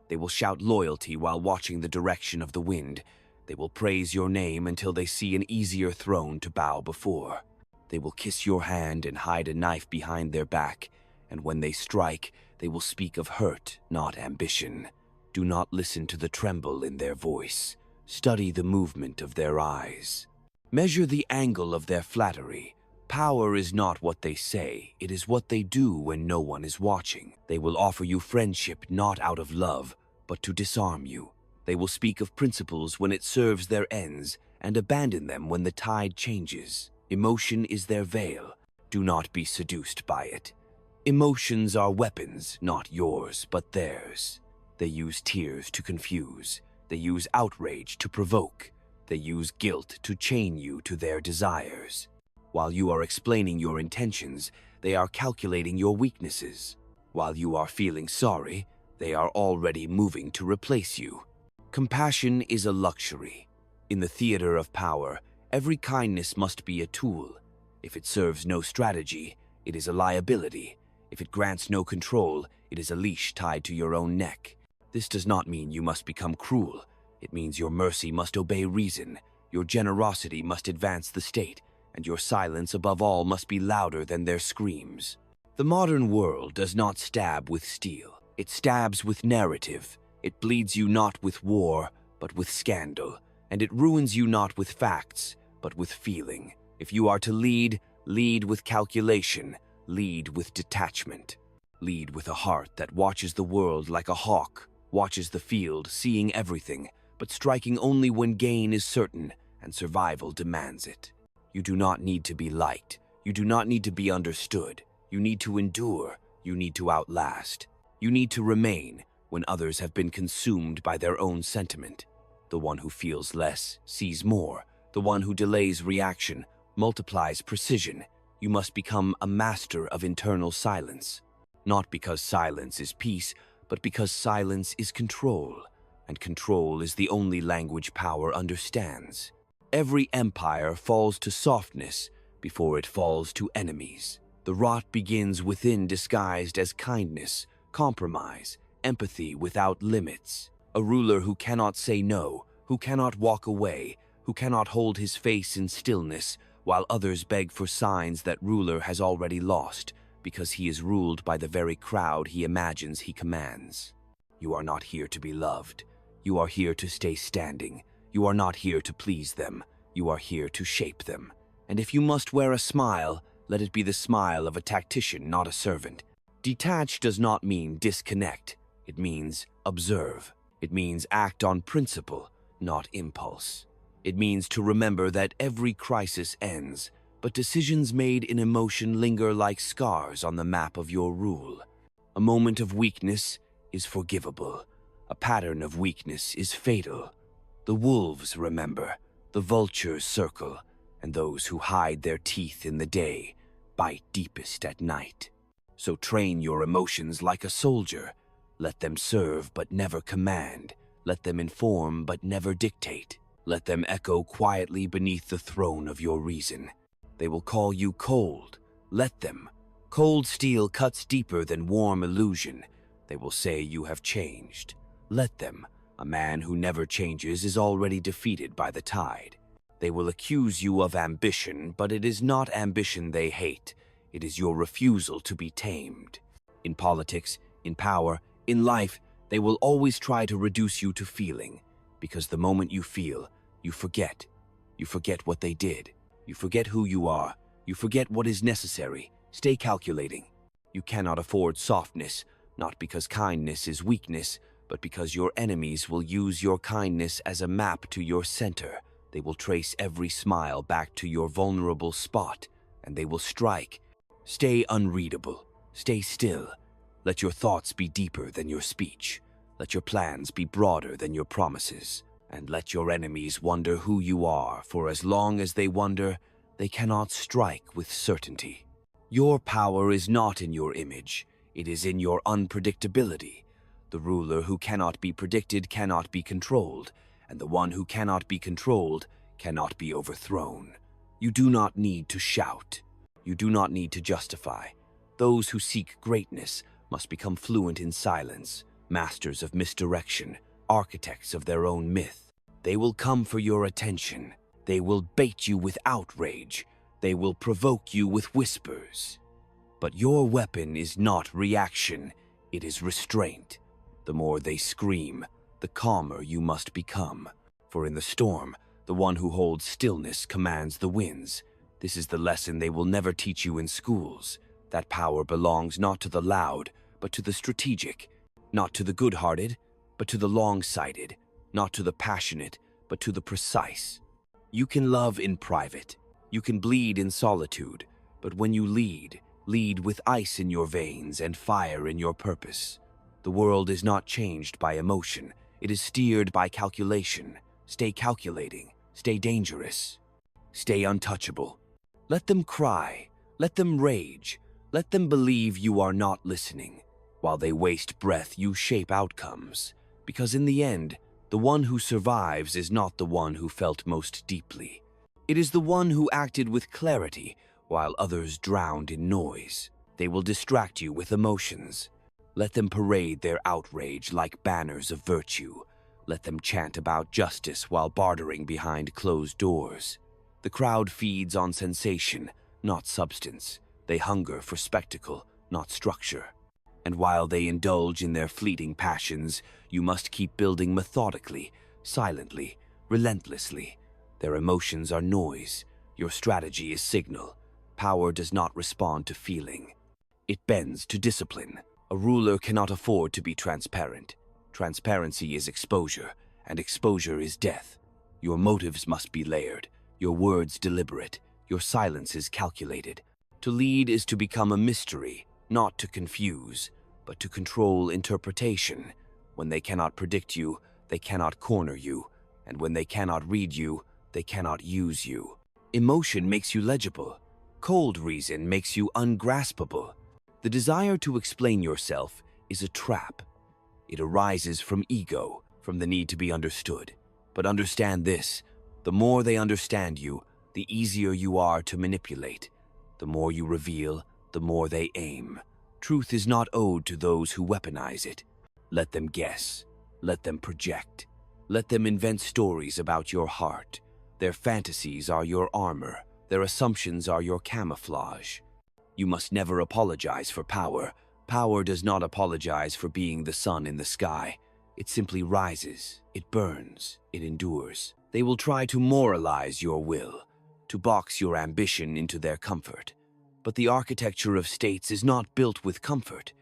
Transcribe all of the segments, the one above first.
They will shout loyalty while watching the direction of the wind. They will praise your name until they see an easier throne to bow before. They will kiss your hand and hide a knife behind their back, and when they strike, they will speak of hurt, not ambition. Do not listen to the tremble in their voice. Study the movement of their eyes. Measure the angle of their flattery. Power is not what they say, it is what they do when no one is watching. They will offer you friendship not out of love, but to disarm you. They will speak of principles when it serves their ends, and abandon them when the tide changes. Emotion is their veil. Do not be seduced by it. Emotions are weapons, not yours, but theirs. They use tears to confuse. They use outrage to provoke. They use guilt to chain you to their desires. While you are explaining your intentions, they are calculating your weaknesses. While you are feeling sorry, they are already moving to replace you. Compassion is a luxury. In the theater of power, every kindness must be a tool. If it serves no strategy, it is a liability. If it grants no control, it is a leash tied to your own neck. This does not mean you must become cruel. It means your mercy must obey reason, your generosity must advance the state, and your silence above all must be louder than their screams. The modern world does not stab with steel. It stabs with narrative. It bleeds you not with war, but with scandal. And it ruins you not with facts, but with feeling. If you are to lead, lead with calculation, lead with detachment. Lead with a heart that watches the world like a hawk, watches the field, seeing everything, but striking only when gain is certain and survival demands it. You do not need to be liked. You do not need to be understood. You need to endure. You need to outlast. You need to remain when others have been consumed by their own sentiment. The one who feels less sees more. The one who delays reaction multiplies precision. You must become a master of internal silence. Not because silence is peace, but because silence is control. And control is the only language power understands. Every empire falls to softness before it falls to enemies. The rot begins within, disguised as kindness, compromise, empathy without limits. A ruler who cannot say no, who cannot walk away, who cannot hold his face in stillness, while others beg for signs that ruler has already lost, because he is ruled by the very crowd he imagines he commands. You are not here to be loved. You are here to stay standing. You are not here to please them. You are here to shape them. And if you must wear a smile, let it be the smile of a tactician, not a servant. Detach does not mean disconnect. It means observe. It means act on principle, not impulse. It means to remember that every crisis ends, but decisions made in emotion linger like scars on the map of your rule. A moment of weakness is forgivable. A pattern of weakness is fatal. The wolves remember, the vultures circle, and those who hide their teeth in the day bite deepest at night. So train your emotions like a soldier. Let them serve but never command. Let them inform but never dictate. Let them echo quietly beneath the throne of your reason. They will call you cold. Let them. Cold steel cuts deeper than warm illusion. They will say you have changed. Let them. A man who never changes is already defeated by the tide. They will accuse you of ambition, but it is not ambition they hate. It is your refusal to be tamed. In politics, in power, in life, they will always try to reduce you to feeling, because the moment you feel, you forget. You forget what they did. You forget who you are. You forget what is necessary. Stay calculating. You cannot afford softness, not because kindness is weakness, but because your enemies will use your kindness as a map to your center. They will trace every smile back to your vulnerable spot, and they will strike. Stay unreadable. Stay still. Let your thoughts be deeper than your speech. Let your plans be broader than your promises. And let your enemies wonder who you are, for as long as they wonder, they cannot strike with certainty. Your power is not in your image. It is in your unpredictability. The ruler who cannot be predicted cannot be controlled, and the one who cannot be controlled cannot be overthrown. You do not need to shout. You do not need to justify. Those who seek greatness must become fluent in silence. masters of misdirection, architects of their own myth. They will come for your attention. They will bait you with outrage. They will provoke you with whispers. But your weapon is not reaction, it is restraint. The more they scream, the calmer you must become. For in the storm, the one who holds stillness commands the winds. This is the lesson they will never teach you in schools. That power belongs not to the loud, but to the strategic. Not to the good-hearted, but to the long-sighted. Not to the passionate, but to the precise. You can love in private. You can bleed in solitude. But when you lead with ice in your veins and fire in your purpose. The world is not changed by emotion. It is steered by calculation. Stay calculating. Stay dangerous. Stay untouchable. Let them cry. Let them rage. Let them believe you are not listening. While they waste breath, you shape outcomes. Because in the end, the one who survives is not the one who felt most deeply. It is the one who acted with clarity while others drowned in noise. They will distract you with emotions. Let them parade their outrage like banners of virtue. Let them chant about justice while bartering behind closed doors. The crowd feeds on sensation, not substance. They hunger for spectacle, not structure. And while they indulge in their fleeting passions, you must keep building methodically, silently, relentlessly. Their emotions are noise. Your strategy is signal. Power does not respond to feeling. It bends to discipline. A ruler cannot afford to be transparent. Transparency is exposure, and exposure is death. Your motives must be layered, your words deliberate, your silences calculated. To lead is to become a mystery, not to confuse, but to control interpretation. When they cannot predict you, they cannot corner you, and when they cannot read you, they cannot use you. Emotion makes you legible. Cold reason makes you ungraspable. The desire to explain yourself is a trap. It arises from ego, from the need to be understood. But understand this, the more they understand you, the easier you are to manipulate. The more you reveal, the more they aim. Truth is not owed to those who weaponize it. Let them guess. Let them project. Let them invent stories about your heart. Their fantasies are your armor. Their assumptions are your camouflage. You must never apologize for power. Power does not apologize for being the sun in the sky. It simply rises, it burns, it endures. They will try to moralize your will, to box your ambition into their comfort. But the architecture of states is not built with comfort.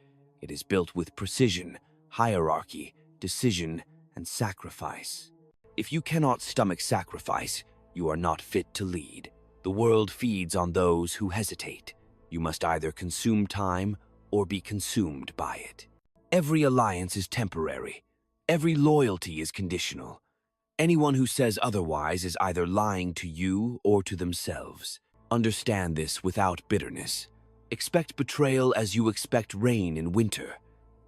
It is built with precision, hierarchy, decision, and sacrifice. If you cannot stomach sacrifice, you are not fit to lead. The world feeds on those who hesitate. You must either consume time or be consumed by it. Every alliance is temporary. Every loyalty is conditional. Anyone who says otherwise is either lying to you or to themselves. Understand this without bitterness. Expect betrayal as you expect rain in winter.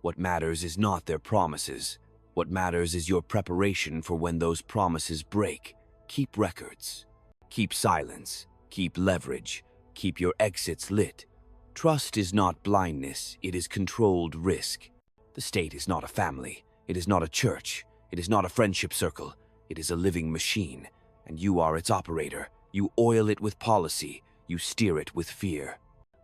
What matters is not their promises. What matters is your preparation for when those promises break. Keep records. Keep silence. Keep leverage. Keep your exits lit. Trust is not blindness, it is controlled risk. The state is not a family. It is not a church. It is not a friendship circle. It is a living machine, and you are its operator. You oil it with policy. You steer it with fear.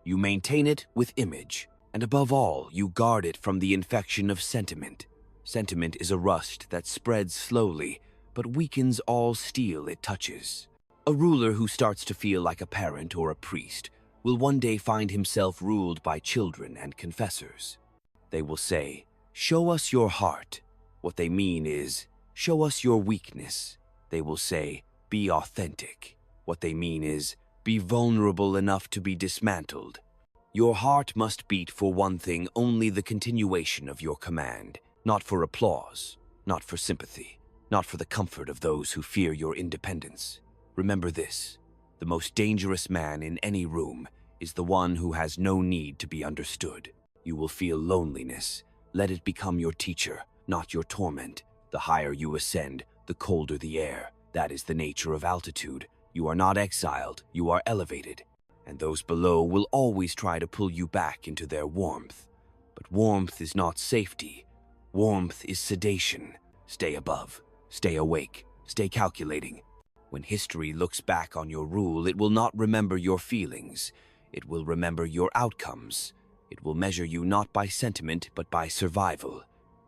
You maintain it with image. And above all, you guard it from the infection of sentiment. Sentiment is a rust that spreads slowly, but weakens all steel it touches. A ruler who starts to feel like a parent or a priest will one day find himself ruled by children and confessors. They will say, "Show us your heart." What they mean is, "Show us your weakness." They will say, "Be authentic." What they mean is, "Be vulnerable enough to be dismantled." Your heart must beat for one thing, only the continuation of your command, not for applause, not for sympathy, not for the comfort of those who fear your independence. Remember this, the most dangerous man in any room is the one who has no need to be understood. You will feel loneliness. Let it become your teacher, not your torment. The higher you ascend, the colder the air. That is the nature of altitude. You are not exiled, you are elevated. And those below will always try to pull you back into their warmth. But warmth is not safety. Warmth is sedation. Stay above. Stay awake. Stay calculating. When history looks back on your rule, it will not remember your feelings. It will remember your outcomes. It will measure you not by sentiment, but by survival.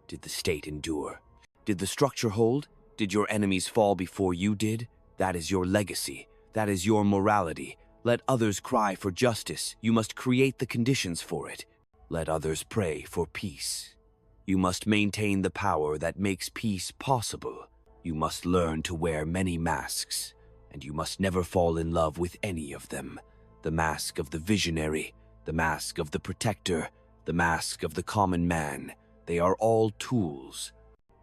Did the state endure? Did the structure hold? Did your enemies fall before you did? That is your legacy. That is your morality. Let others cry for justice. You must create the conditions for it. Let others pray for peace. You must maintain the power that makes peace possible. You must learn to wear many masks, and you must never fall in love with any of them. The mask of the visionary, the mask of the protector, the mask of the common man. They are all tools,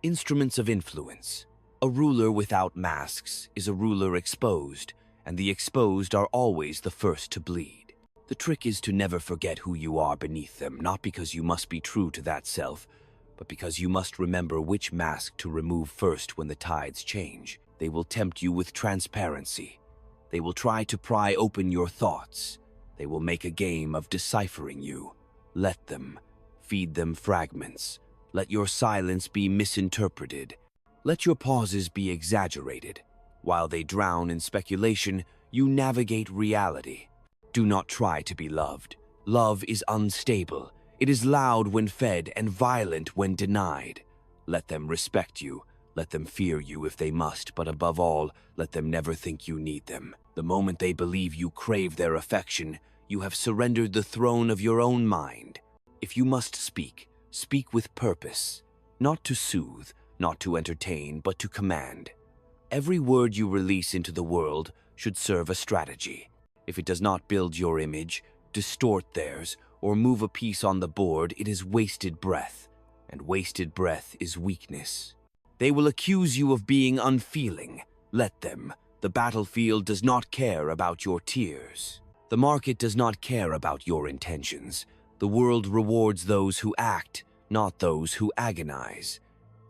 instruments of influence. A ruler without masks is a ruler exposed, and the exposed are always the first to bleed. The trick is to never forget who you are beneath them, not because you must be true to that self, but because you must remember which mask to remove first when the tides change. They will tempt you with transparency. They will try to pry open your thoughts. They will make a game of deciphering you. Let them. Feed them fragments. Let your silence be misinterpreted. Let your pauses be exaggerated. While they drown in speculation, you navigate reality. Do not try to be loved. Love is unstable. It is loud when fed and violent when denied. Let them respect you. Let them fear you if they must, but above all, let them never think you need them. The moment they believe you crave their affection, you have surrendered the throne of your own mind. If you must speak, speak with purpose. Not to soothe, not to entertain, but to command. Every word you release into the world should serve a strategy. If it does not build your image, distort theirs, or move a piece on the board, it is wasted breath, and wasted breath is weakness. They will accuse you of being unfeeling. Let them. The battlefield does not care about your tears. The market does not care about your intentions. The world rewards those who act, not those who agonize.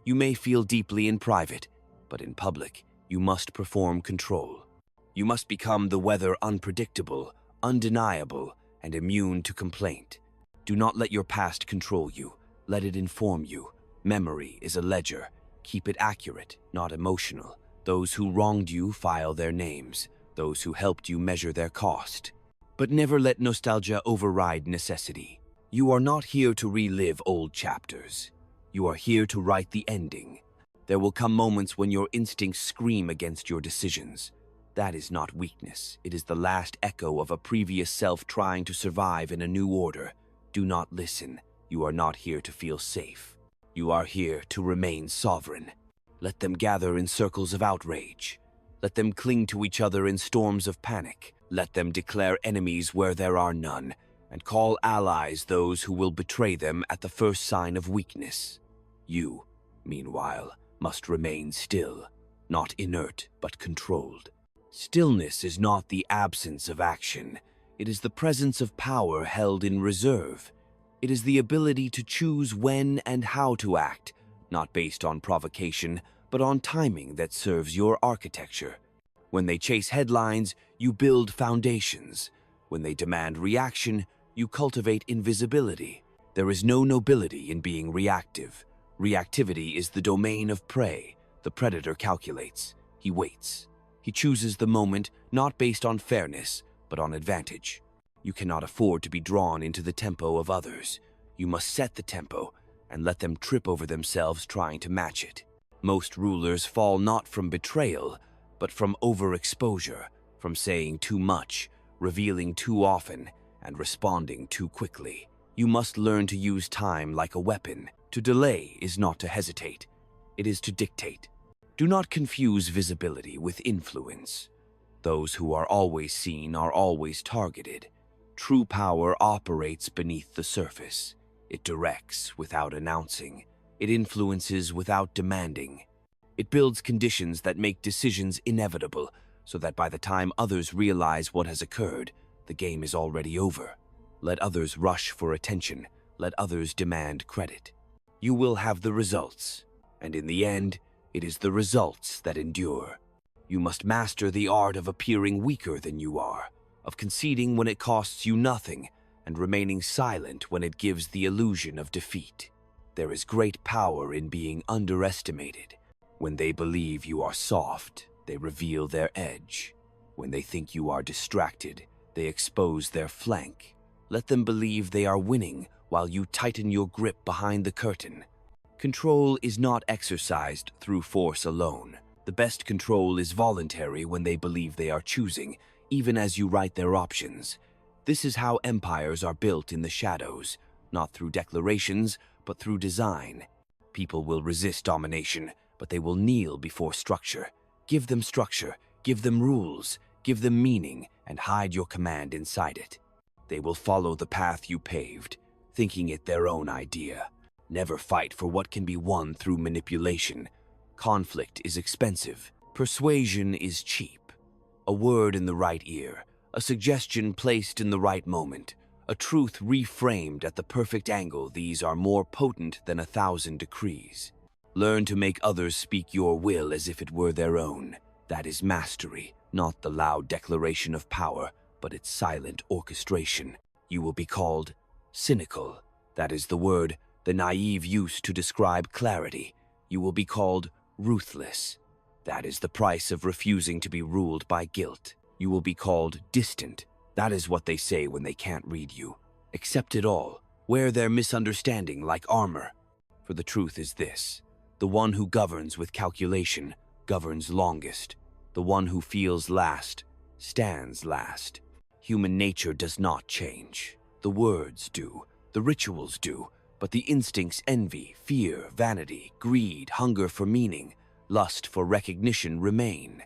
You may feel deeply in private, but in public, you must perform control. You must become the weather unpredictable, undeniable, and immune to complaint. Do not let your past control you. Let it inform you. Memory is a ledger. Keep it accurate, not emotional. Those who wronged you file their names. Those who helped you measure their cost. But never let nostalgia override necessity. You are not here to relive old chapters. You are here to write the ending. There will come moments when your instincts scream against your decisions. That is not weakness. It is the last echo of a previous self trying to survive in a new order. Do not listen. You are not here to feel safe. You are here to remain sovereign. Let them gather in circles of outrage. Let them cling to each other in storms of panic. Let them declare enemies where there are none, and call allies those who will betray them at the first sign of weakness. You, meanwhile, must remain still, not inert but controlled. Stillness is not the absence of action. It is the presence of power held in reserve. It is the ability to choose when and how to act, not based on provocation, but on timing that serves your architecture. When they chase headlines, you build foundations. When they demand reaction, you cultivate invisibility. There is no nobility in being reactive. Reactivity is the domain of prey. The predator calculates. He waits. He chooses the moment not based on fairness, but on advantage. You cannot afford to be drawn into the tempo of others. You must set the tempo and let them trip over themselves trying to match it. Most rulers fall not from betrayal, but from overexposure, from saying too much, revealing too often, and responding too quickly. You must learn to use time like a weapon. To delay is not to hesitate. It is to dictate. Do not confuse visibility with influence. Those who are always seen are always targeted. True power operates beneath the surface. It directs without announcing. It influences without demanding. It builds conditions that make decisions inevitable, so that by the time others realize what has occurred, the game is already over. Let others rush for attention. Let others demand credit. You will have the results, and in the end, it is the results that endure. You must master the art of appearing weaker than you are, of conceding when it costs you nothing, and remaining silent when it gives the illusion of defeat. There is great power in being underestimated. When they believe you are soft, they reveal their edge. When they think you are distracted, they expose their flank. Let them believe they are winning while you tighten your grip behind the curtain. Control is not exercised through force alone. The best control is voluntary when they believe they are choosing, even as you write their options. This is how empires are built in the shadows, not through declarations, but through design. People will resist domination, but they will kneel before structure. Give them structure, give them rules, give them meaning, and hide your command inside it. They will follow the path you paved, thinking it their own idea. Never fight for what can be won through manipulation. Conflict is expensive. Persuasion is cheap. A word in the right ear, a suggestion placed in the right moment, a truth reframed at the perfect angle, these are more potent than 1,000 decrees. Learn to make others speak your will as if it were their own. That is mastery, not the loud declaration of power, but its silent orchestration. You will be called cynical. That is the word the naive use to describe clarity. You will be called ruthless. That is the price of refusing to be ruled by guilt. You will be called distant. That is what they say when they can't read you. Accept it all. Wear their misunderstanding like armor. For the truth is this: the one who governs with calculation governs longest. The one who feels last stands last. Human nature does not change. The words do, the rituals do, but the instincts, envy, fear, vanity, greed, hunger for meaning, lust for recognition remain.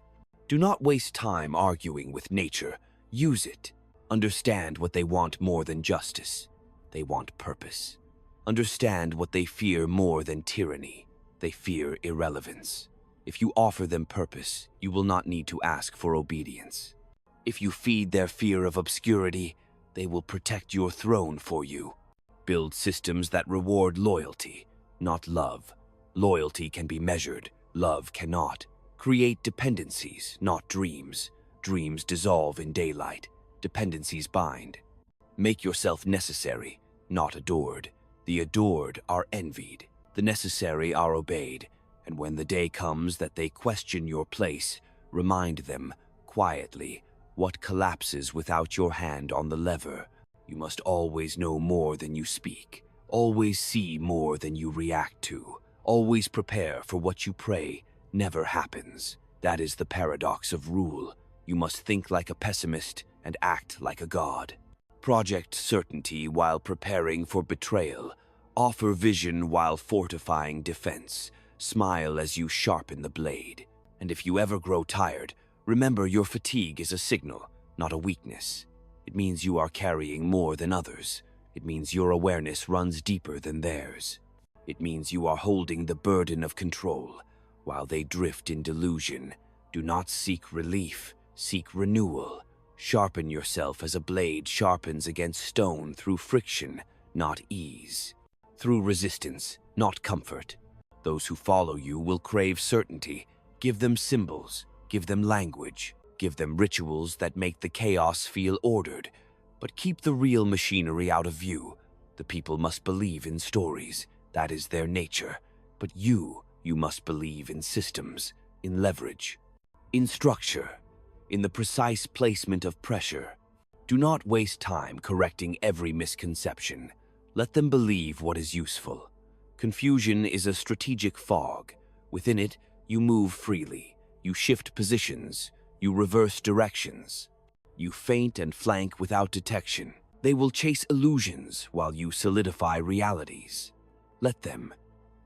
Do not waste time arguing with nature. Use it. Understand what they want more than justice. They want purpose. Understand what they fear more than tyranny. They fear irrelevance. If you offer them purpose, you will not need to ask for obedience. If you feed their fear of obscurity, they will protect your throne for you. Build systems that reward loyalty, not love. Loyalty can be measured, love cannot. Create dependencies, not dreams. Dreams dissolve in daylight. Dependencies bind. Make yourself necessary, not adored. The adored are envied. The necessary are obeyed. And when the day comes that they question your place, remind them, quietly, what collapses without your hand on the lever. You must always know more than you speak. Always see more than you react to. Always prepare for what you pray never happens. That is the paradox of rule. You must think like a pessimist and act like a god. Project certainty while preparing for betrayal. Offer vision while fortifying defense. Smile as you sharpen the blade. And if you ever grow tired, remember your fatigue is a signal, not a weakness. It means you are carrying more than others. It means your awareness runs deeper than theirs. It means you are holding the burden of control while they drift in delusion. Do not seek relief, seek renewal. Sharpen yourself as a blade sharpens against stone through friction, not ease. Through resistance, not comfort. Those who follow you will crave certainty. Give them symbols, give them language, give them rituals that make the chaos feel ordered. But keep the real machinery out of view. The people must believe in stories. That is their nature. But you must believe in systems, in leverage, in structure, in the precise placement of pressure. Do not waste time correcting every misconception. Let them believe what is useful. Confusion is a strategic fog. Within it, you move freely. You shift positions. You reverse directions. You feint and flank without detection. They will chase illusions while you solidify realities. Let them.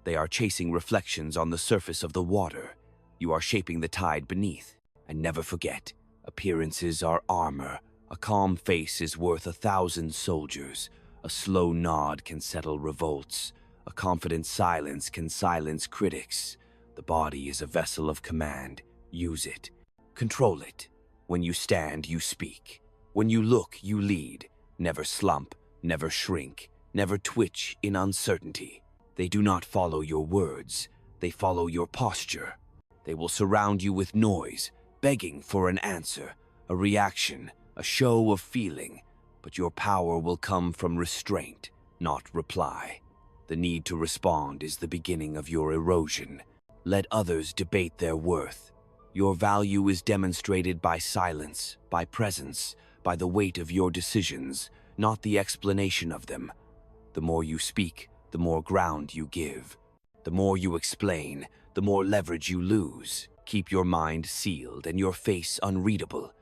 They are chasing reflections on the surface of the water. You are shaping the tide beneath. And never forget, appearances are armor. A calm face is worth 1,000 soldiers. A slow nod can settle revolts. A confident silence can silence critics. The body is a vessel of command. Use it. Control it. When you stand, you speak. When you look, you lead. Never slump, never shrink, never twitch in uncertainty. They do not follow your words. They follow your posture. They will surround you with noise, begging for an answer, a reaction, a show of feeling. But your power will come from restraint, not reply. The need to respond is the beginning of your erosion. Let others debate their worth. Your value is demonstrated by silence, by presence, by the weight of your decisions, not the explanation of them. The more you speak, the more ground you give. The more you explain, the more leverage you lose. Keep your mind sealed and your face unreadable.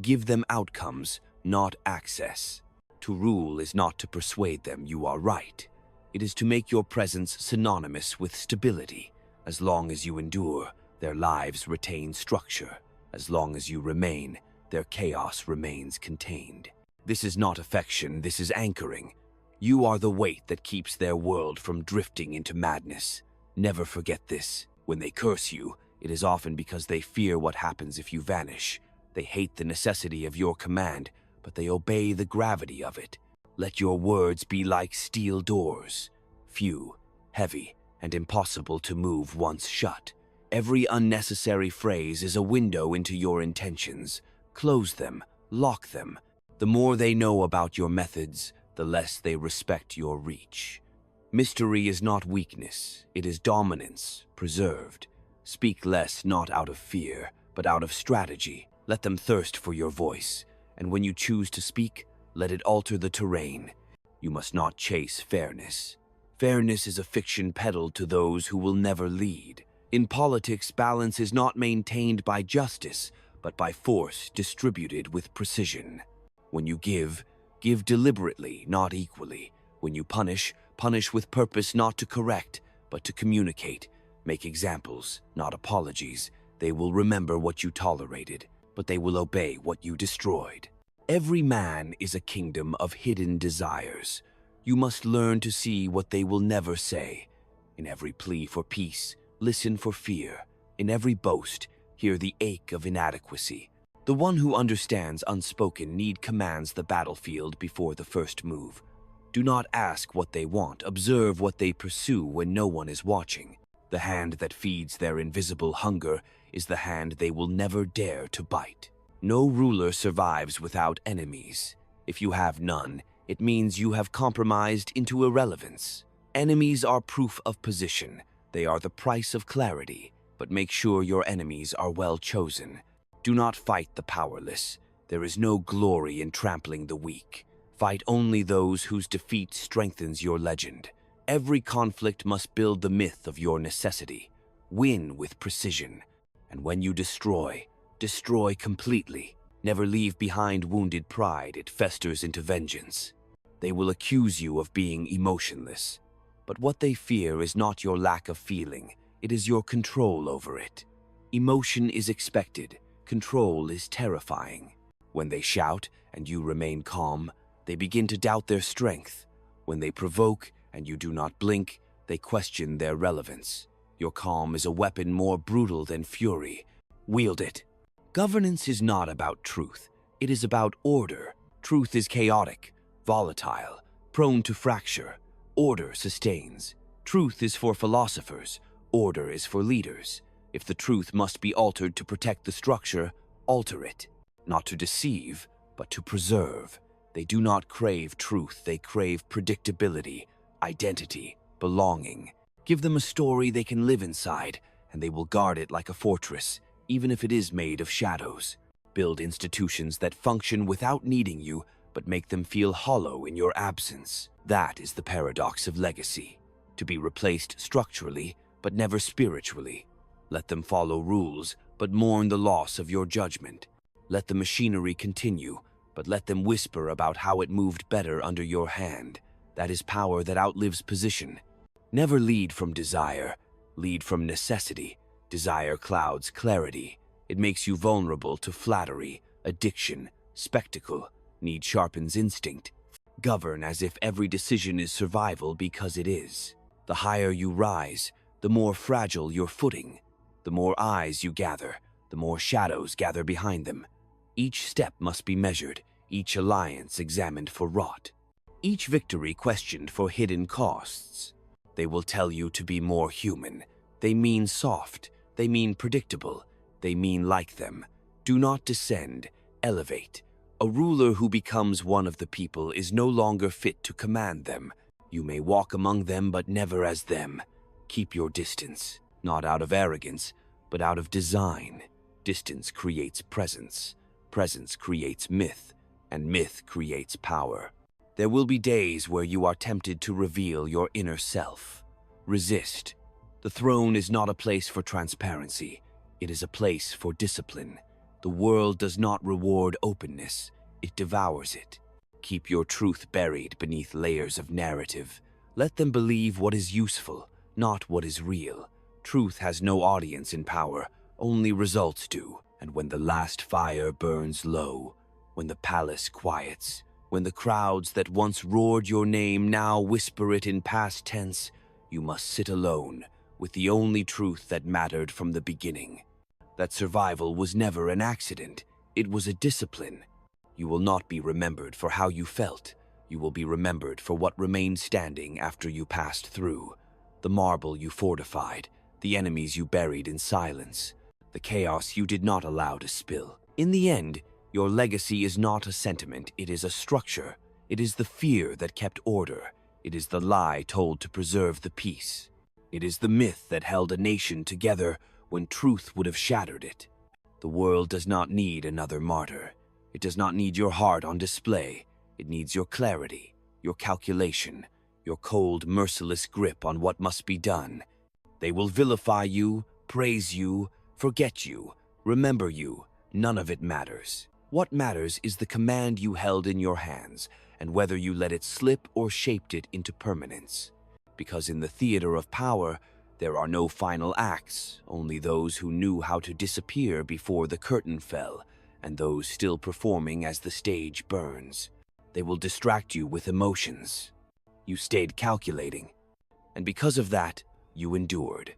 Give them outcomes, not access. To rule is not to persuade them you are right. It is to make your presence synonymous with stability. As long as you endure, their lives retain structure. As long as you remain, their chaos remains contained. This is not affection, this is anchoring. You are the weight that keeps their world from drifting into madness. Never forget this. When they curse you, it is often because they fear what happens if you vanish. They hate the necessity of your command, but they obey the gravity of it. Let your words be like steel doors, few, heavy, and impossible to move once shut. Every unnecessary phrase is a window into your intentions. Close them, lock them. The more they know about your methods, the less they respect your reach. Mystery is not weakness, it is dominance, preserved. Speak less not out of fear, but out of strategy. Let them thirst for your voice, and when you choose to speak, let it alter the terrain. You must not chase fairness. Fairness is a fiction peddled to those who will never lead. In politics, balance is not maintained by justice, but by force distributed with precision. When you give deliberately, not equally. When you punish with purpose not to correct, but to communicate. Make examples, not apologies. They will remember what you tolerated, but they will obey what you destroyed. Every man is a kingdom of hidden desires. You must learn to see what they will never say. In every plea for peace, listen for fear. In every boast, hear the ache of inadequacy. The one who understands unspoken need commands the battlefield before the first move. Do not ask what they want, observe what they pursue when no one is watching. The hand that feeds their invisible hunger is the hand they will never dare to bite. No ruler survives without enemies. If you have none, it means you have compromised into irrelevance. Enemies are proof of position. They are the price of clarity, but make sure your enemies are well chosen. Do not fight the powerless. There is no glory in trampling the weak. Fight only those whose defeat strengthens your legend. Every conflict must build the myth of your necessity. Win with precision. And when you destroy completely. Never leave behind wounded pride, it festers into vengeance. They will accuse you of being emotionless. But what they fear is not your lack of feeling, it is your control over it. Emotion is expected, control is terrifying. When they shout and you remain calm, they begin to doubt their strength. When they provoke and you do not blink, they question their relevance. Your calm is a weapon more brutal than fury. Wield it. Governance is not about truth. It is about order. Truth is chaotic, volatile, prone to fracture. Order sustains. Truth is for philosophers. Order is for leaders. If the truth must be altered to protect the structure, alter it. Not to deceive, but to preserve. They do not crave truth, they crave predictability, identity, belonging. Give them a story they can live inside, and they will guard it like a fortress, even if it is made of shadows. Build institutions that function without needing you, but make them feel hollow in your absence. That is the paradox of legacy. To be replaced structurally, but never spiritually. Let them follow rules, but mourn the loss of your judgment. Let the machinery continue, but let them whisper about how it moved better under your hand. That is power that outlives position. Never lead from desire, lead from necessity. Desire clouds clarity. It makes you vulnerable to flattery, addiction, spectacle. Need sharpens instinct. Govern as if every decision is survival because it is. The higher you rise, the more fragile your footing. The more eyes you gather, the more shadows gather behind them. Each step must be measured, each alliance examined for rot. Each victory questioned for hidden costs. They will tell you to be more human. They mean soft. They mean predictable. They mean like them. Do not descend, elevate. A ruler who becomes one of the people is no longer fit to command them. You may walk among them, but never as them. Keep your distance, not out of arrogance, but out of design. Distance creates presence. Presence creates myth, and myth creates power. There will be days where you are tempted to reveal your inner self. Resist. The throne is not a place for transparency. It is a place for discipline. The world does not reward openness. It devours it. Keep your truth buried beneath layers of narrative. Let them believe what is useful, not what is real. Truth has no audience in power, only results do. And when the last fire burns low, when the palace quiets, when the crowds that once roared your name now whisper it in past tense, you must sit alone with the only truth that mattered from the beginning. That survival was never an accident. It was a discipline. You will not be remembered for how you felt. You will be remembered for what remained standing after you passed through. The marble you fortified, the enemies you buried in silence, the chaos you did not allow to spill. In the end, your legacy is not a sentiment, it is a structure. It is the fear that kept order. It is the lie told to preserve the peace. It is the myth that held a nation together when truth would have shattered it. The world does not need another martyr. It does not need your heart on display. It needs your clarity, your calculation, your cold, merciless grip on what must be done. They will vilify you, praise you, forget you, remember you. None of it matters. What matters is the command you held in your hands, and whether you let it slip or shaped it into permanence. Because in the theater of power, there are no final acts, only those who knew how to disappear before the curtain fell, and those still performing as the stage burns. They will distract you with emotions. You stayed calculating, and because of that, you endured.